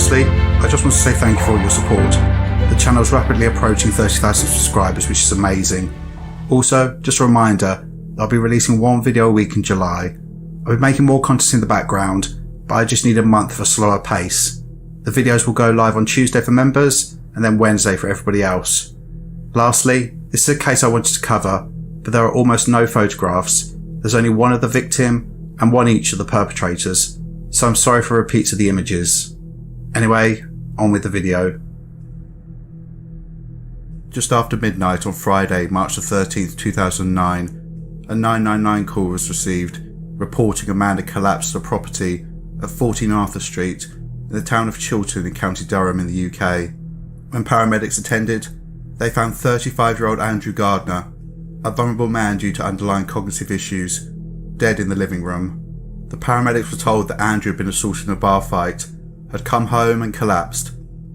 Firstly, I just want to say thank you for all your support. The channel is rapidly approaching 30,000 subscribers, which is amazing. Also, just a reminder that I'll be releasing one video a week in July. I'll be making more content in the background, but I just need a month of a slower pace. The videos will go live on Tuesday for members and then Wednesday for everybody else. Lastly, this is a case I wanted to cover, but there are almost no photographs. There's only one of the victim and one each of the perpetrators, so I'm sorry for repeats of the images. Anyway, on with the video. Just after midnight on Friday, March the 13th, 2009, a 999 call was received reporting a man had collapsed at a property at 14 Arthur Street in the town of Chiltern in County Durham in the UK. When paramedics attended, they found 35-year-old Andrew Gardner, a vulnerable man due to underlying cognitive issues, dead in the living room. The paramedics were told that Andrew had been assaulted in a bar fight, had come home and collapsed,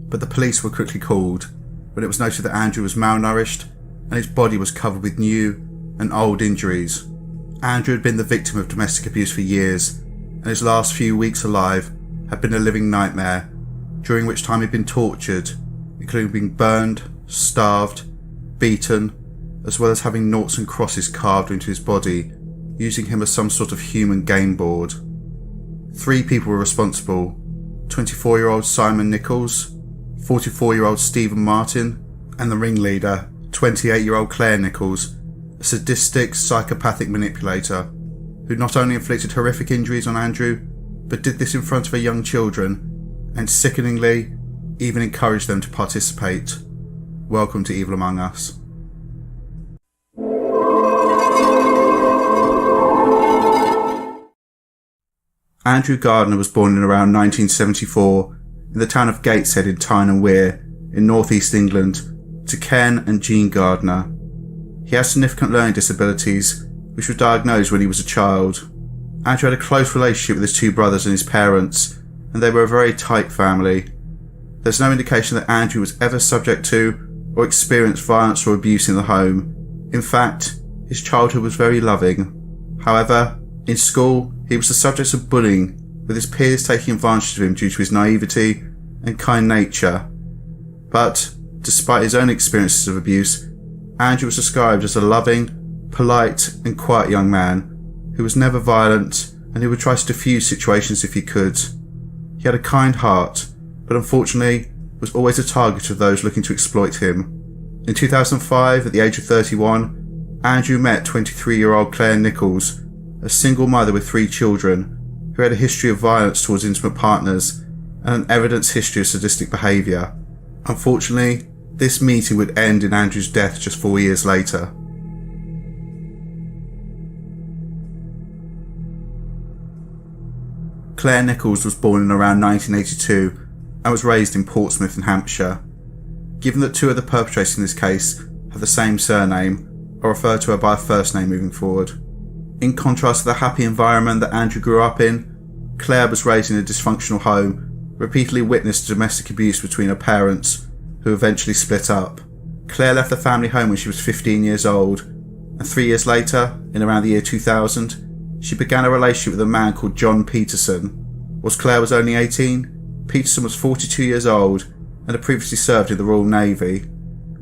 but the police were quickly called when it was noted that Andrew was malnourished and his body was covered with new and old injuries. Andrew had been the victim of domestic abuse for years, and his last few weeks alive had been a living nightmare, during which time he'd been tortured, including being burned, starved, beaten, as well as having noughts and crosses carved into his body, using him as some sort of human game board. 3 people were responsible: 24-year-old Simon Nichols, 44-year-old Stephen Martin, and the ringleader, 28-year-old Claire Nichols, a sadistic, psychopathic manipulator who not only inflicted horrific injuries on Andrew, but did this in front of her young children, and sickeningly, even encouraged them to participate. Welcome to Evil Among Us. Andrew Gardner was born in around 1974 in the town of Gateshead in Tyne and Wear in northeast England to Ken and Jean Gardner. He has significant learning disabilities which were diagnosed when he was a child. Andrew had a close relationship with his 2 brothers and his parents, and they were a very tight family. There's no indication that Andrew was ever subject to or experienced violence or abuse in the home. In fact, his childhood was very loving. However, in school, he was the subject of bullying, with his peers taking advantage of him due to his naivety and kind nature. But, despite his own experiences of abuse, Andrew was described as a loving, polite and quiet young man who was never violent and who would try to diffuse situations if he could. He had a kind heart, but unfortunately was always a target of those looking to exploit him. In 2005, at the age of 31, Andrew met 23-year-old Claire Nichols, a single mother with 3 children, who had a history of violence towards intimate partners and an evident history of sadistic behaviour. Unfortunately, this meeting would end in Andrew's death just 4 years later. Claire Nichols was born in around 1982 and was raised in Portsmouth in Hampshire. Given that 2 of the perpetrators in this case have the same surname, I'll refer to her by her first name moving forward. In contrast to the happy environment that Andrew grew up in, Claire was raised in a dysfunctional home, repeatedly witnessed domestic abuse between her parents, who eventually split up. Claire left the family home when she was 15 years old, and 3 years later, in around the year 2000, she began a relationship with a man called John Peterson. Whilst Claire was only 18, Peterson was 42 years old and had previously served in the Royal Navy.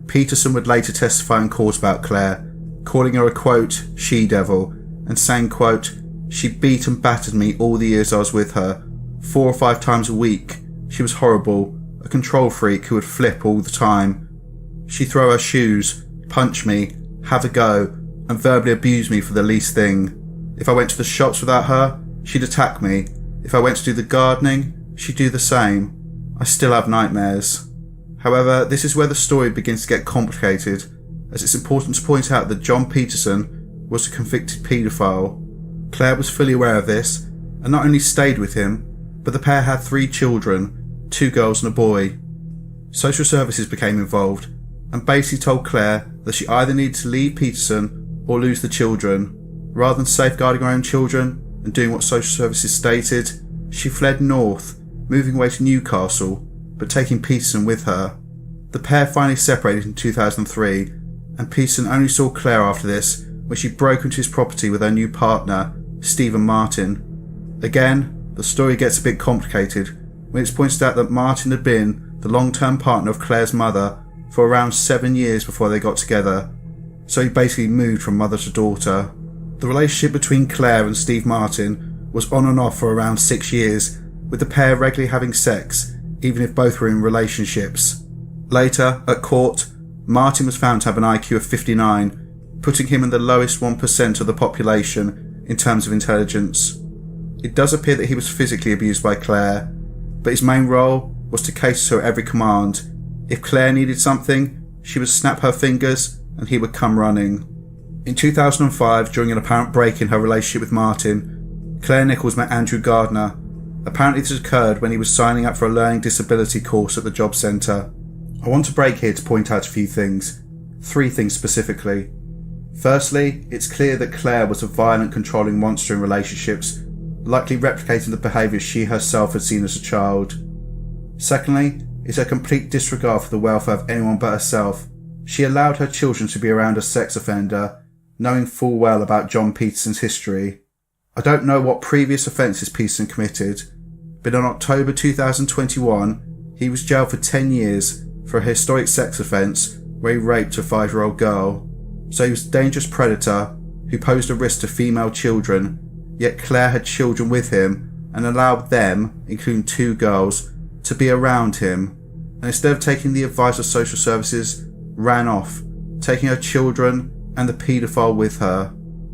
Peterson would later testify in court about Claire, calling her a quote, she-devil, and saying quote, she beat and battered me all the years I was with her, 4 or 5 times a week. She was horrible, a control freak who would flip all the time. She'd throw her shoes, punch me, have a go, and verbally abuse me for the least thing. If I went to the shops without her, she'd attack me. If I went to do the gardening, she'd do the same. I still have nightmares. However, this is where the story begins to get complicated, as it's important to point out that John Peterson was a convicted paedophile. Claire was fully aware of this, and not only stayed with him, but the pair had 3 children, 2 girls and a boy. Social services became involved, and basically told Claire that she either needed to leave Peterson or lose the children. Rather than safeguarding her own children and doing what social services stated, she fled north, moving away to Newcastle, but taking Peterson with her. The pair finally separated in 2003, and Peterson only saw Claire after this when she broke into his property with her new partner, Stephen Martin. Again, the story gets a bit complicated, when it's pointed out that Martin had been the long-term partner of Claire's mother for around 7 years before they got together, so he basically moved from mother to daughter. The relationship between Claire and Steve Martin was on and off for around 6 years, with the pair regularly having sex, even if both were in relationships. Later, at court, Martin was found to have an IQ of 59, putting him in the lowest 1% of the population in terms of intelligence. It does appear that he was physically abused by Claire, but his main role was to cater to her every command. If Claire needed something, she would snap her fingers and he would come running. In 2005, during an apparent break in her relationship with Martin, Claire Nichols met Andrew Gardner. Apparently this occurred when he was signing up for a learning disability course at the job centre. I want to break here to point out a few things. 3 things specifically. Firstly, it's clear that Claire was a violent, controlling monster in relationships, likely replicating the behaviours she herself had seen as a child. Secondly, it's her complete disregard for the welfare of anyone but herself. She allowed her children to be around a sex offender, knowing full well about John Peterson's history. I don't know what previous offences Peterson committed, but in October 2021, he was jailed for 10 years for a historic sex offence where he raped a 5-year-old girl. So he was a dangerous predator who posed a risk to female children, yet Claire had children with him and allowed them, including 2 girls, to be around him, and instead of taking the advice of social services, ran off, taking her children and the paedophile with her.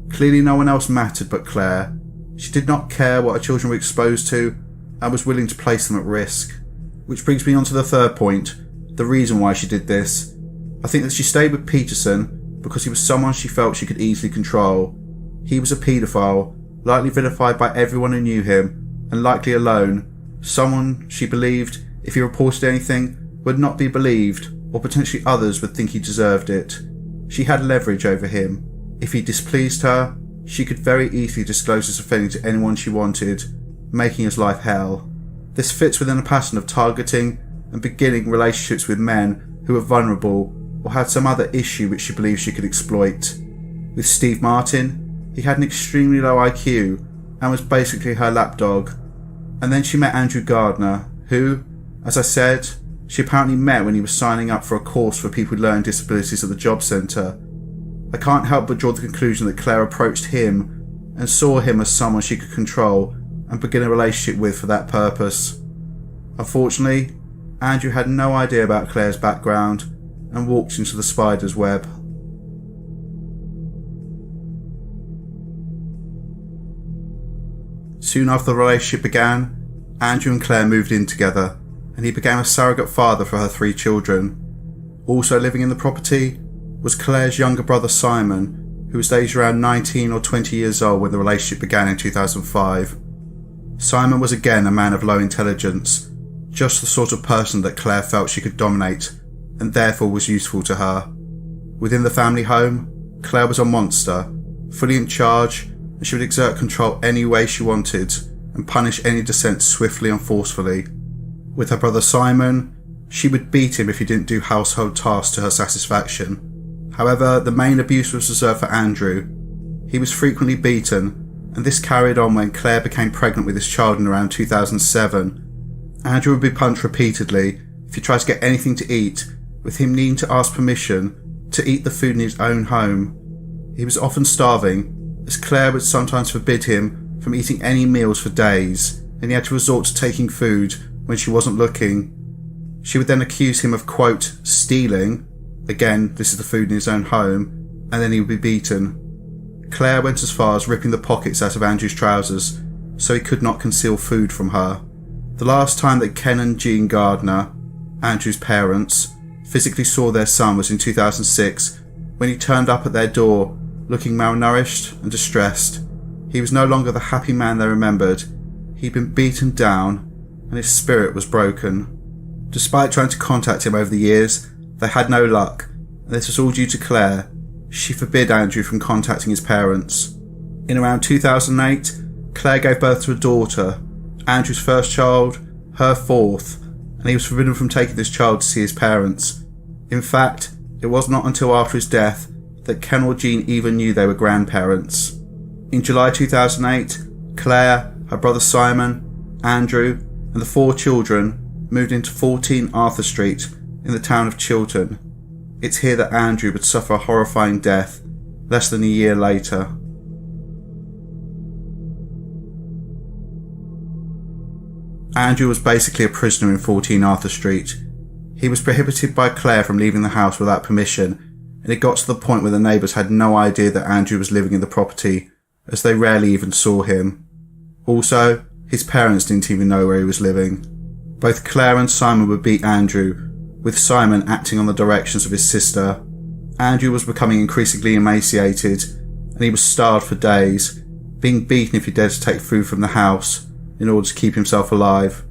Clearly no one else mattered but Claire. She did not care what her children were exposed to and was willing to place them at risk. Which brings me on to the third point, the reason why she did this. I think that she stayed with Peterson because he was someone she felt she could easily control. He was a paedophile, likely vilified by everyone who knew him, and likely alone. Someone she believed, if he reported anything, would not be believed, or potentially others would think he deserved it. She had leverage over him. If he displeased her, she could very easily disclose his offending to anyone she wanted, making his life hell. This fits within a pattern of targeting and beginning relationships with men who were vulnerable or had some other issue which she believed she could exploit. With Steve Martin, he had an extremely low IQ and was basically her lapdog. And then she met Andrew Gardner, who, as I said, she apparently met when he was signing up for a course for people with learning disabilities at the job centre. I can't help but draw the conclusion that Claire approached him and saw him as someone she could control and begin a relationship with for that purpose. Unfortunately, Andrew had no idea about Claire's background and walked into the spider's web. Soon after the relationship began, Andrew and Claire moved in together, and he became a surrogate father for her 3 children. Also living in the property was Claire's younger brother Simon, who was aged around 19 or 20 years old when the relationship began in 2005. Simon was again a man of low intelligence, just the sort of person that Claire felt she could dominate, and therefore was useful to her. Within the family home, Claire was a monster, fully in charge, and she would exert control any way she wanted and punish any dissent swiftly and forcefully. With her brother Simon, she would beat him if he didn't do household tasks to her satisfaction. However, the main abuse was reserved for Andrew. He was frequently beaten, and this carried on when Claire became pregnant with his child in around 2007. Andrew would be punched repeatedly if he tried to get anything to eat, with him needing to ask permission to eat the food in his own home. He was often starving, as Claire would sometimes forbid him from eating any meals for days, and he had to resort to taking food when she wasn't looking. She would then accuse him of, quote, stealing. Again, this is the food in his own home, and then he would be beaten. Claire went as far as ripping the pockets out of Andrew's trousers, so he could not conceal food from her. The last time that Ken and Jean Gardner, Andrew's parents, physically saw their son was in 2006, when he turned up at their door, looking malnourished and distressed. He was no longer the happy man they remembered. He'd been beaten down, and his spirit was broken. Despite trying to contact him over the years, they had no luck, and this was all due to Claire. She forbid Andrew from contacting his parents. In around 2008, Claire gave birth to a daughter, Andrew's first child, her 4th, and he was forbidden from taking this child to see his parents. In fact, it was not until after his death that Ken or Jean even knew they were grandparents. In July 2008, Claire, her brother Simon, Andrew, and and the 4 children moved into 14 Arthur Street in the town of Chiltern. It's here that Andrew would suffer a horrifying death less than a year later. Andrew was basically a prisoner in 14 Arthur Street. He was prohibited by Claire from leaving the house without permission, and it got to the point where the neighbours had no idea that Andrew was living in the property, as they rarely even saw him. Also, his parents didn't even know where he was living. Both Claire and Simon would beat Andrew, with Simon acting on the directions of his sister. Andrew was becoming increasingly emaciated, and he was starved for days, being beaten if he dared to take food from the house in order to keep himself alive.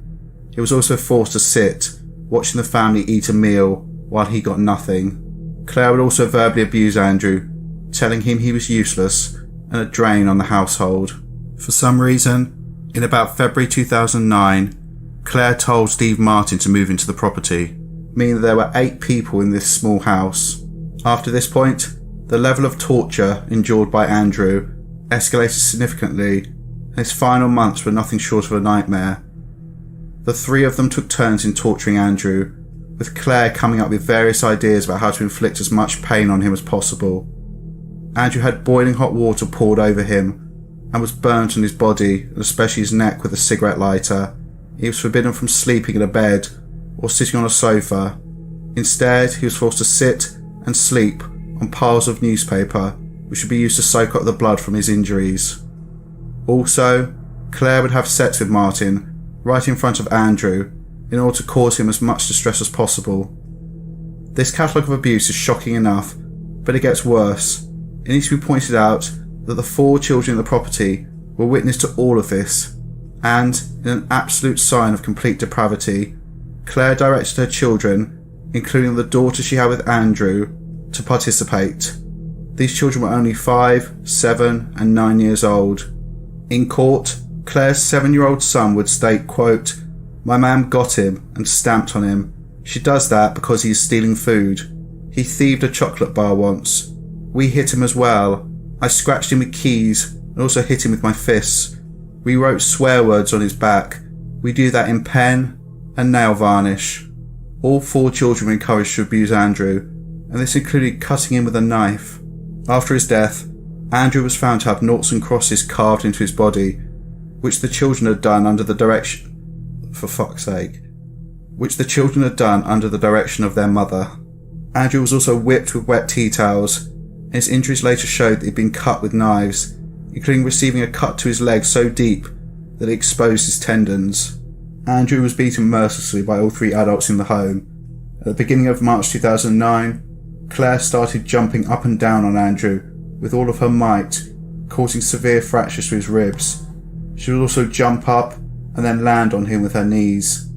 He was also forced to sit, watching the family eat a meal while he got nothing. Claire would also verbally abuse Andrew, telling him he was useless and a drain on the household. For some reason, in about February 2009, Claire told Steve Martin to move into the property, meaning that there were 8 people in this small house. After this point, the level of torture endured by Andrew escalated significantly, and his final months were nothing short of a nightmare. The 3 of them took turns in torturing Andrew, with Claire coming up with various ideas about how to inflict as much pain on him as possible. Andrew had boiling hot water poured over him and was burnt on his body, and especially his neck, with a cigarette lighter. He was forbidden from sleeping in a bed or sitting on a sofa. Instead, he was forced to sit and sleep on piles of newspaper, which would be used to soak up the blood from his injuries. Also, Claire would have sex with Martin right in front of Andrew in order to cause him as much distress as possible. This catalogue of abuse is shocking enough, but it gets worse. It needs to be pointed out that the 4 children in the property were witness to all of this, and in an absolute sign of complete depravity, Claire directed her children, including the daughter she had with Andrew, to participate. These children were only 5, 7 and 9 years old. In court, Claire's 7-year-old son would state, quote, "My mum got him and stamped on him. She does that because he is stealing food. He thieved a chocolate bar once. We hit him as well. I scratched him with keys and also hit him with my fists. We wrote swear words on his back. We do that in pen and nail varnish." All 4 children were encouraged to abuse Andrew, and this included cutting him with a knife. After his death, Andrew was found to have noughts and crosses carved into his body, which the children had done under the direction of their mother. Andrew was also whipped with wet tea towels, and his injuries later showed that he'd been cut with knives, including receiving a cut to his leg so deep that it exposed his tendons. Andrew was beaten mercilessly by all 3 adults in the home. At the beginning of March 2009, Claire started jumping up and down on Andrew with all of her might, causing severe fractures to his ribs. She would also jump up and then land on him with her knees.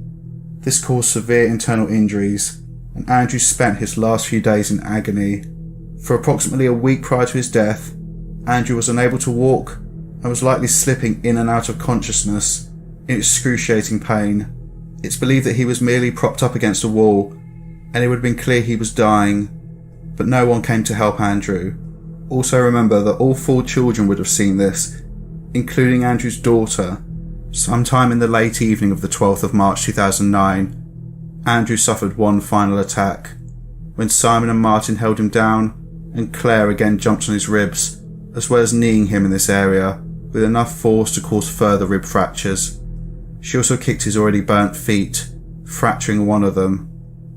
This caused severe internal injuries, and Andrew spent his last few days in agony. For approximately a week prior to his death, Andrew was unable to walk and was likely slipping in and out of consciousness in excruciating pain. It's believed that he was merely propped up against a wall, and it would have been clear he was dying, but no one came to help Andrew. Also remember that all 4 children would have seen this, including Andrew's daughter. Sometime in the late evening of the 12th of March 2009, Andrew suffered one final attack, when Simon and Martin held him down, and Claire again jumped on his ribs, as well as kneeing him in this area, with enough force to cause further rib fractures. She also kicked his already burnt feet, fracturing one of them.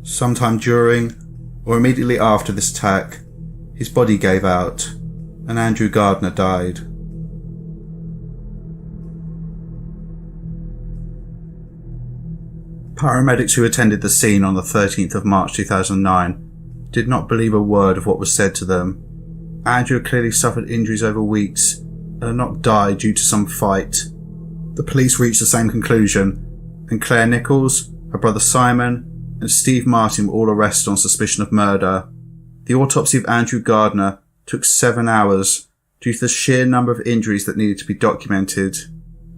Sometime during, or immediately after this attack, his body gave out, and Andrew Gardner died. Paramedics who attended the scene on the 13th of March 2009 did not believe a word of what was said to them. Andrew clearly suffered injuries over weeks and had not died due to some fight. The police reached the same conclusion, and Claire Nichols, her brother Simon, and Steve Martin were all arrested on suspicion of murder. The autopsy of Andrew Gardner took 7 hours due to the sheer number of injuries that needed to be documented.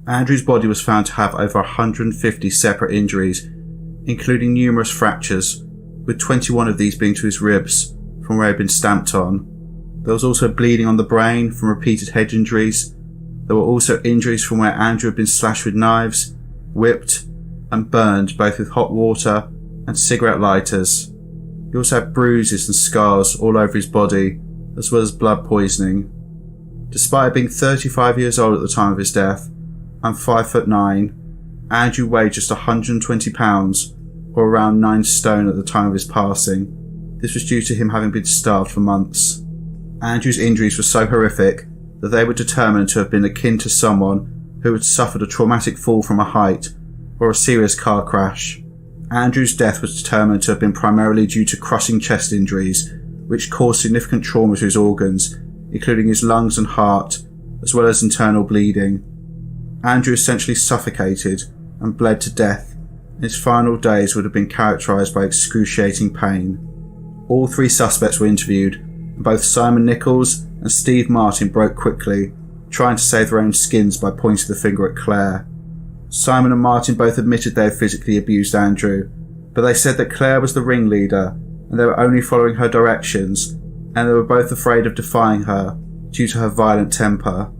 Andrew's body was found to have over 150 separate injuries, including numerous fractures, with 21 of these being to his ribs from where he had been stamped on. There was also bleeding on the brain from repeated head injuries. There were also injuries from where Andrew had been slashed with knives, whipped, and burned both with hot water and cigarette lighters. He also had bruises and scars all over his body, as well as blood poisoning. Despite being 35 years old at the time of his death and 5'9", Andrew weighed just 120 pounds, or around 9 stone at the time of his passing. This was due to him having been starved for months. Andrew's injuries were so horrific that they were determined to have been akin to someone who had suffered a traumatic fall from a height or a serious car crash. Andrew's death was determined to have been primarily due to crushing chest injuries, which caused significant trauma to his organs, including his lungs and heart, as well as internal bleeding. Andrew essentially suffocated and bled to death, and his final days would have been characterised by excruciating pain. All 3 suspects were interviewed, and both Simon Nichols and Steve Martin broke quickly, trying to save their own skins by pointing the finger at Claire. Simon and Martin both admitted they had physically abused Andrew, but they said that Claire was the ringleader and they were only following her directions, and they were both afraid of defying her due to her violent temper.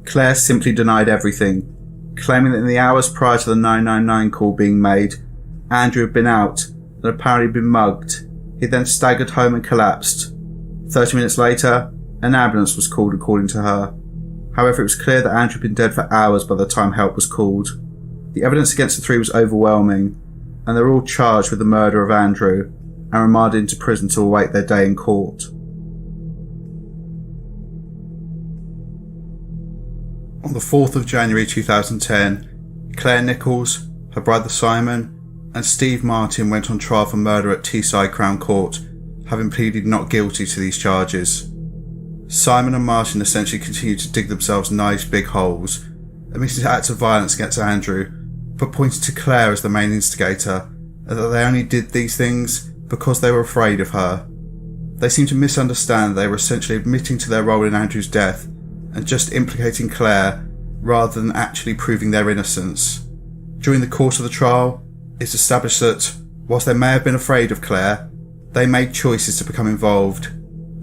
Claire simply denied everything, claiming that in the hours prior to the 999 call being made, Andrew had been out and apparently been mugged. He then staggered home and collapsed. 30 minutes later, an ambulance was called according to her. However, it was clear that Andrew had been dead for hours by the time help was called. The evidence against the 3 was overwhelming, and they were all charged with the murder of Andrew and remanded into prison to await their day in court. On the 4th of January 2010, Claire Nichols, her brother Simon, and Steve Martin went on trial for murder at Teesside Crown Court, having pleaded not guilty to these charges. Simon and Martin essentially continued to dig themselves nice big holes, admitting to acts of violence against Andrew, but pointed to Claire as the main instigator, and that they only did these things because they were afraid of her. They seemed to misunderstand that they were essentially admitting to their role in Andrew's death and just implicating Claire rather than actually proving their innocence. During the course of the trial, it's established that, whilst they may have been afraid of Claire, they made choices to become involved.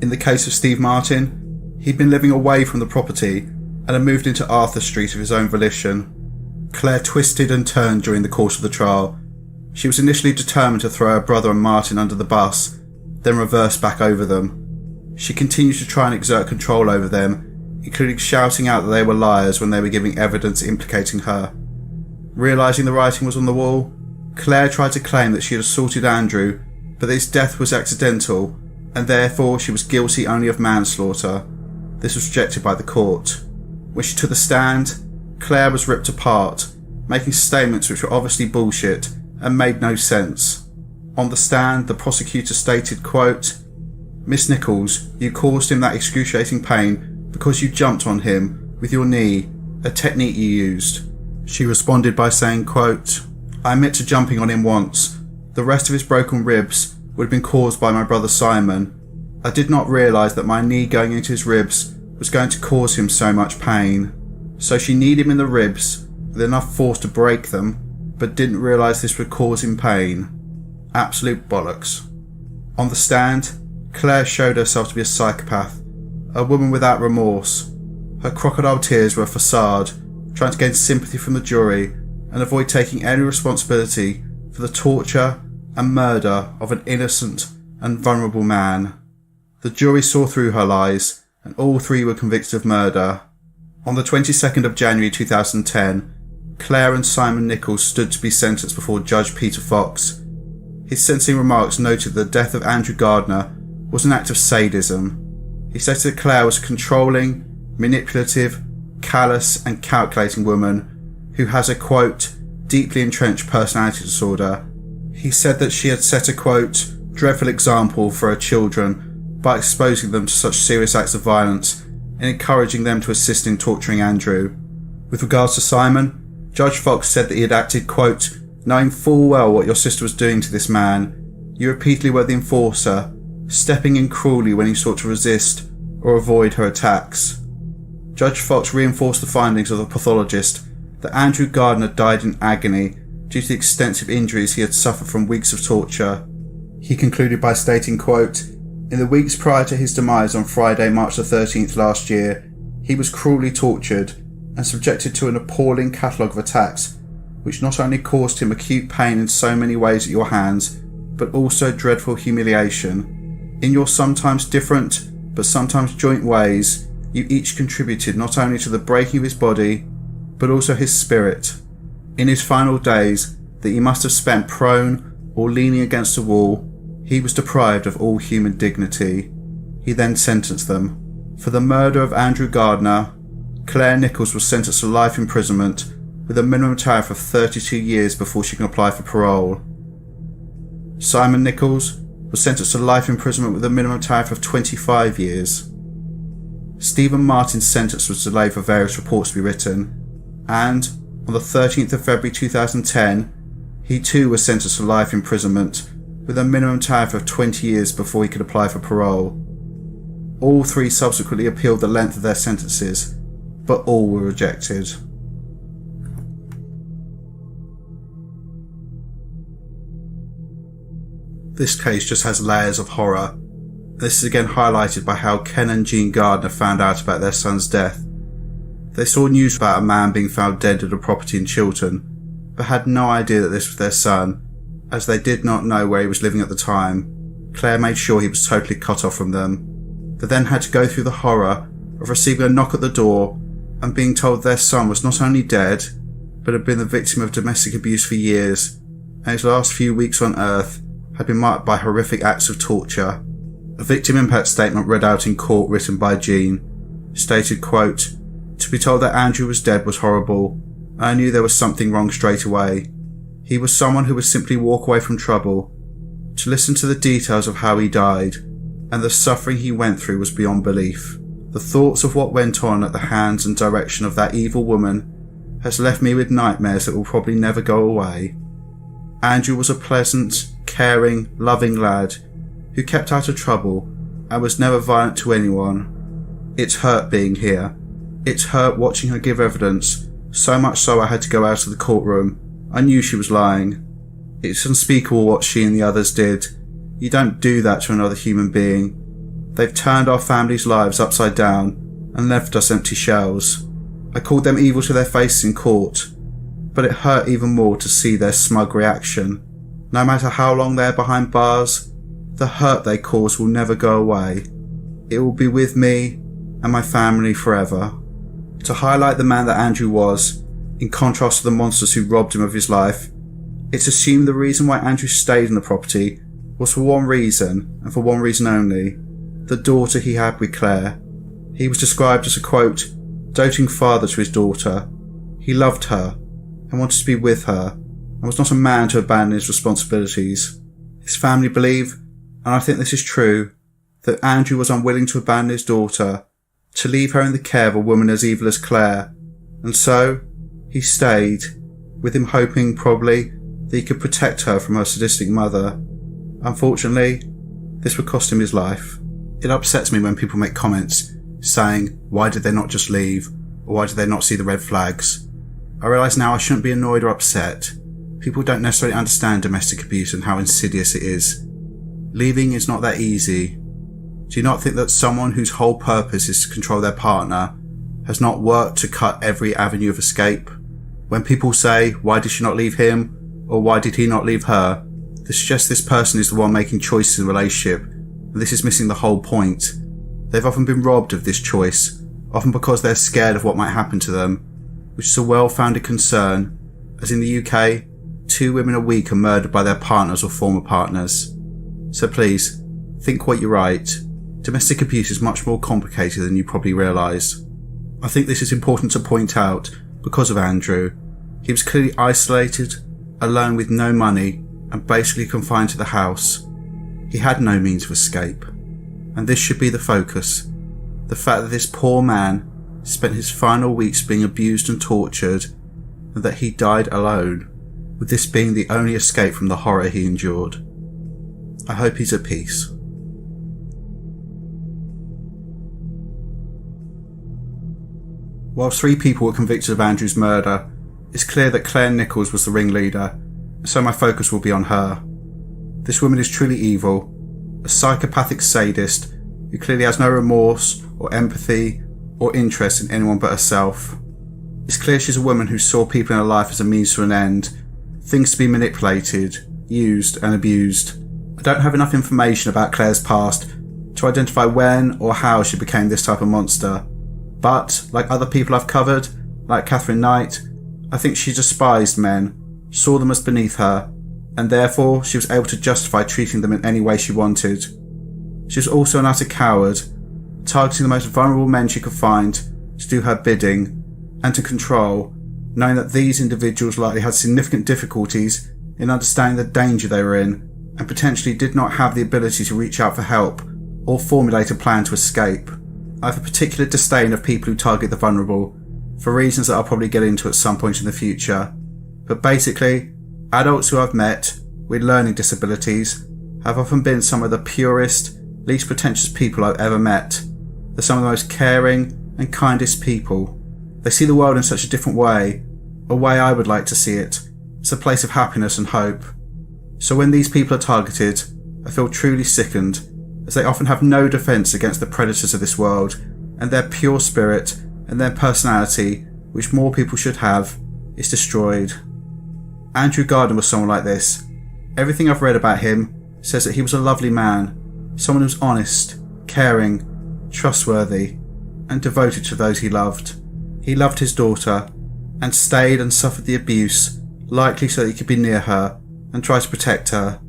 In the case of Steve Martin, he'd been living away from the property and had moved into Arthur Street of his own volition. Claire twisted and turned during the course of the trial. She was initially determined to throw her brother and Martin under the bus, then reverse back over them. She continued to try and exert control over them, including shouting out that they were liars when they were giving evidence implicating her. Realising the writing was on the wall, Claire tried to claim that she had assaulted Andrew, but that his death was accidental, and therefore she was guilty only of manslaughter. This was rejected by the court. When she took the stand, Claire was ripped apart, making statements which were obviously bullshit and made no sense. On the stand, the prosecutor stated, quote, "Miss Nichols, you caused him that excruciating pain because you jumped on him with your knee, a technique you used." She responded by saying, quote, "I admit to jumping on him once. The rest of his broken ribs would have been caused by my brother Simon. I did not realise that my knee going into his ribs was going to cause him so much pain. So she kneed him in the ribs with enough force to break them, but didn't realise this would cause him pain. Absolute bollocks." On the stand, Claire showed herself to be a psychopath, a woman without remorse. Her crocodile tears were a facade, trying to gain sympathy from the jury and avoid taking any responsibility for the torture and murder of an innocent and vulnerable man. The jury saw through her lies, and all 3 were convicted of murder. On the 22nd of January 2010, Claire and Simon Nichols stood to be sentenced before Judge Peter Fox. His sentencing remarks noted that the death of Andrew Gardner was an act of sadism. He stated that Claire was a controlling, manipulative, callous and calculating woman who has a, quote, "deeply entrenched personality disorder." He said that she had set a, quote, "dreadful example for her children by exposing them to such serious acts of violence and encouraging them to assist in torturing Andrew. With regards to Simon, Judge Fox said that he had acted, quote, "knowing full well what your sister was doing to this man. You repeatedly were the enforcer, stepping in cruelly when he sought to resist or avoid her attacks." Judge Fox reinforced the findings of the pathologist that Andrew Gardner died in agony due to the extensive injuries he had suffered from weeks of torture. He concluded by stating, quote, "In the weeks prior to his demise on Friday, March the 13th last year, he was cruelly tortured and subjected to an appalling catalogue of attacks, which not only caused him acute pain in so many ways at your hands, but also dreadful humiliation. In your sometimes different, but sometimes joint ways, you each contributed not only to the breaking of his body, but also his spirit. In his final days, that he must have spent prone or leaning against a wall, he was deprived of all human dignity. He then sentenced them. For the murder of Andrew Gardner, Claire Nichols was sentenced to life imprisonment with a minimum tariff of 32 years before she can apply for parole. Simon Nichols was sentenced to life imprisonment with a minimum tariff of 25 years. Stephen Martin's sentence was delayed for various reports to be written, and on the 13th of February 2010, he too was sentenced to life imprisonment with a minimum tariff of 20 years before he could apply for parole. All three subsequently appealed the length of their sentences, but all were rejected. This case just has layers of horror. This is again highlighted by how Ken and Jean Gardner found out about their son's death. They saw news about a man being found dead at a property in Chiltern, but had no idea that this was their son, as they did not know where he was living at the time. Claire made sure he was totally cut off from them. They then had to go through the horror of receiving a knock at the door and being told their son was not only dead, but had been the victim of domestic abuse for years, and his last few weeks on earth had been marked by horrific acts of torture. A victim impact statement read out in court written by Jean stated, quote, "To be told that Andrew was dead was horrible. I knew there was something wrong straight away. He was someone who would simply walk away from trouble. To listen to the details of how he died and the suffering he went through was beyond belief. The thoughts of what went on at the hands and direction of that evil woman has left me with nightmares that will probably never go away. Andrew was a pleasant, caring, loving lad who kept out of trouble and was never violent to anyone. It's hurt being here. It's hurt watching her give evidence, so much so I had to go out of the courtroom. I knew she was lying. It's unspeakable what she and the others did. You don't do that to another human being. They've turned our family's lives upside down and left us empty shells. I called them evil to their faces in court, but it hurt even more to see their smug reaction. No matter how long they're behind bars, the hurt they cause will never go away. It will be with me and my family forever." To highlight the man that Andrew was, in contrast to the monsters who robbed him of his life, it's assumed the reason why Andrew stayed in the property was for one reason, and for one reason only: the daughter he had with Claire. He was described as a, quote, "doting father to his daughter. He loved her and wanted to be with her, and was not a man to abandon his responsibilities." His family believe, and I think this is true, that Andrew was unwilling to abandon his daughter, to leave her in the care of a woman as evil as Claire, and so he stayed, with him hoping, probably, that he could protect her from her sadistic mother. Unfortunately, this would cost him his life. It upsets me when people make comments saying, why did they not just leave, or why did they not see the red flags? I realise now I shouldn't be annoyed or upset. People don't necessarily understand domestic abuse and how insidious it is. Leaving is not that easy. Do you not think that someone whose whole purpose is to control their partner has not worked to cut every avenue of escape? When people say, why did she not leave him, or why did he not leave her, this suggests this person is the one making choices in a relationship, and this is missing the whole point. They've often been robbed of this choice, often because they're scared of what might happen to them, which is a well-founded concern, as in the UK, 2 women a week are murdered by their partners or former partners. So please, think what you write. Domestic abuse is much more complicated than you probably realise. I think this is important to point out because of Andrew. He was clearly isolated, alone with no money, and basically confined to the house. He had no means of escape. And this should be the focus. The fact that this poor man spent his final weeks being abused and tortured, and that he died alone, with this being the only escape from the horror he endured. I hope he's at peace. While 3 people were convicted of Andrew's murder, it's clear that Claire Nichols was the ringleader, so my focus will be on her. This woman is truly evil, a psychopathic sadist who clearly has no remorse or empathy or interest in anyone but herself. It's clear she's a woman who saw people in her life as a means to an end, things to be manipulated, used and abused. I don't have enough information about Claire's past to identify when or how she became this type of monster, but like other people I've covered, like Catherine Knight, I think she despised men, saw them as beneath her, and therefore she was able to justify treating them in any way she wanted. She was also an utter coward, targeting the most vulnerable men she could find to do her bidding and to control, knowing that these individuals likely had significant difficulties in understanding the danger they were in and potentially did not have the ability to reach out for help or formulate a plan to escape. I have a particular disdain of people who target the vulnerable, for reasons that I'll probably get into at some point in the future. But basically, adults who I've met with learning disabilities have often been some of the purest, least pretentious people I've ever met. They're some of the most caring and kindest people. They see the world in such a different way, a way I would like to see it. It's a place of happiness and hope. So when these people are targeted, I feel truly sickened, as they often have no defence against the predators of this world, and their pure spirit and their personality, which more people should have, is destroyed. Andrew Gardner was someone like this. Everything I've read about him says that he was a lovely man, someone who was honest, caring, trustworthy, and devoted to those he loved. He loved his daughter, and stayed and suffered the abuse, likely so that he could be near her and try to protect her.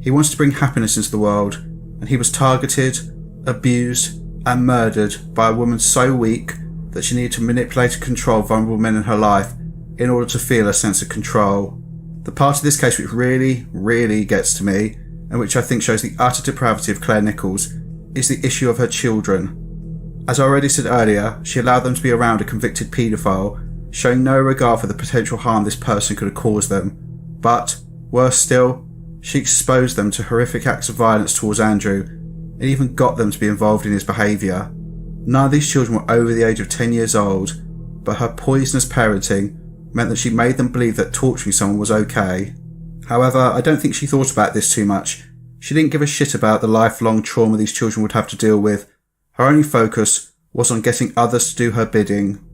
He wants to bring happiness into the world, and he was targeted, abused, and murdered by a woman so weak that she needed to manipulate and control vulnerable men in her life in order to feel a sense of control. The part of this case which really gets to me, and which I think shows the utter depravity of Claire Nichols, is the issue of her children. As I already said earlier, she allowed them to be around a convicted paedophile, showing no regard for the potential harm this person could have caused them. But, worse still, she exposed them to horrific acts of violence towards Andrew, and even got them to be involved in his behaviour. None of these children were over the age of 10 years old, but her poisonous parenting meant that she made them believe that torturing someone was okay. However, I don't think she thought about this too much. She didn't give a shit about the lifelong trauma these children would have to deal with. Her only focus was on getting others to do her bidding.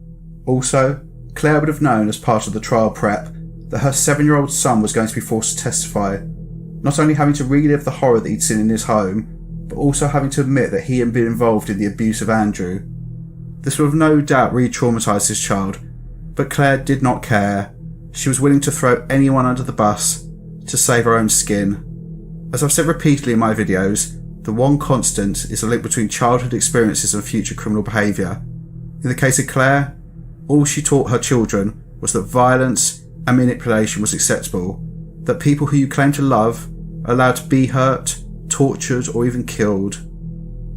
Also, Claire would have known as part of the trial prep that her 7-year-old son was going to be forced to testify, not only having to relive the horror that he'd seen in his home, but also having to admit that he had been involved in the abuse of Andrew. This would have no doubt re-traumatised his child, but Claire did not care. She was willing to throw anyone under the bus to save her own skin. As I've said repeatedly in my videos, the one constant is the link between childhood experiences and future criminal behaviour. In the case of Claire, all she taught her children was that violence and manipulation was acceptable, that people who you claim to love are allowed to be hurt, tortured, or even killed.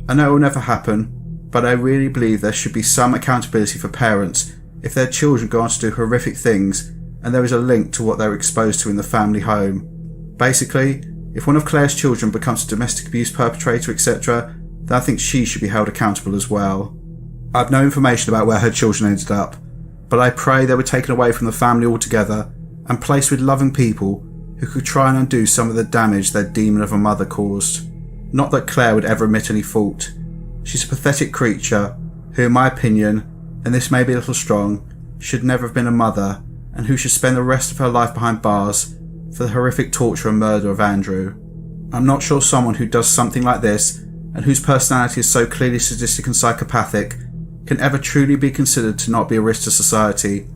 I know it will never happen, but I really believe there should be some accountability for parents if their children go on to do horrific things and there is a link to what they're exposed to in the family home. Basically, if one of Claire's children becomes a domestic abuse perpetrator, etc., then I think she should be held accountable as well. I have no information about where her children ended up, but I pray they were taken away from the family altogether and placed with loving people who could try and undo some of the damage their demon of a mother caused. Not that Claire would ever admit any fault. She's a pathetic creature who, in my opinion, and this may be a little strong, should never have been a mother, and who should spend the rest of her life behind bars for the horrific torture and murder of Andrew. I'm not sure someone who does something like this, and whose personality is so clearly sadistic and psychopathic, can ever truly be considered to not be a risk to society.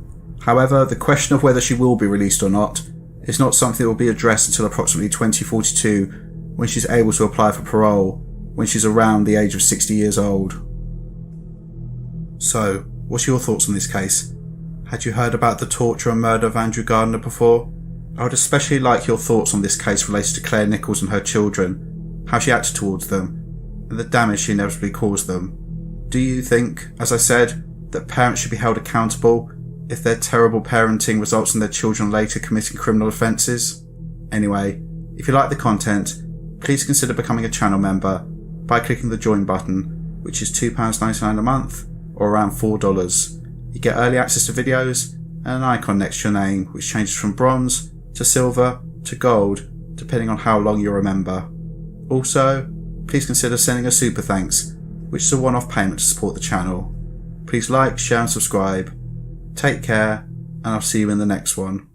However, the question of whether she will be released or not is not something that will be addressed until approximately 2042, when she's able to apply for parole, when she's around the age of 60 years old. So, what's your thoughts on this case? Had you heard about the torture and murder of Andrew Gardner before? I would especially like your thoughts on this case related to Claire Nichols and her children, how she acted towards them, and the damage she inevitably caused them. Do you think, as I said, that parents should be held accountable if their terrible parenting results in their children later committing criminal offences? Anyway, if you like the content, please consider becoming a channel member by clicking the join button, which is £2.99 a month, or around $4. You get early access to videos and an icon next to your name, which changes from bronze to silver to gold, depending on how long you're a member. Also, please consider sending a super thanks, which is a one-off payment to support the channel. Please like, share and subscribe. Take care, and I'll see you in the next one.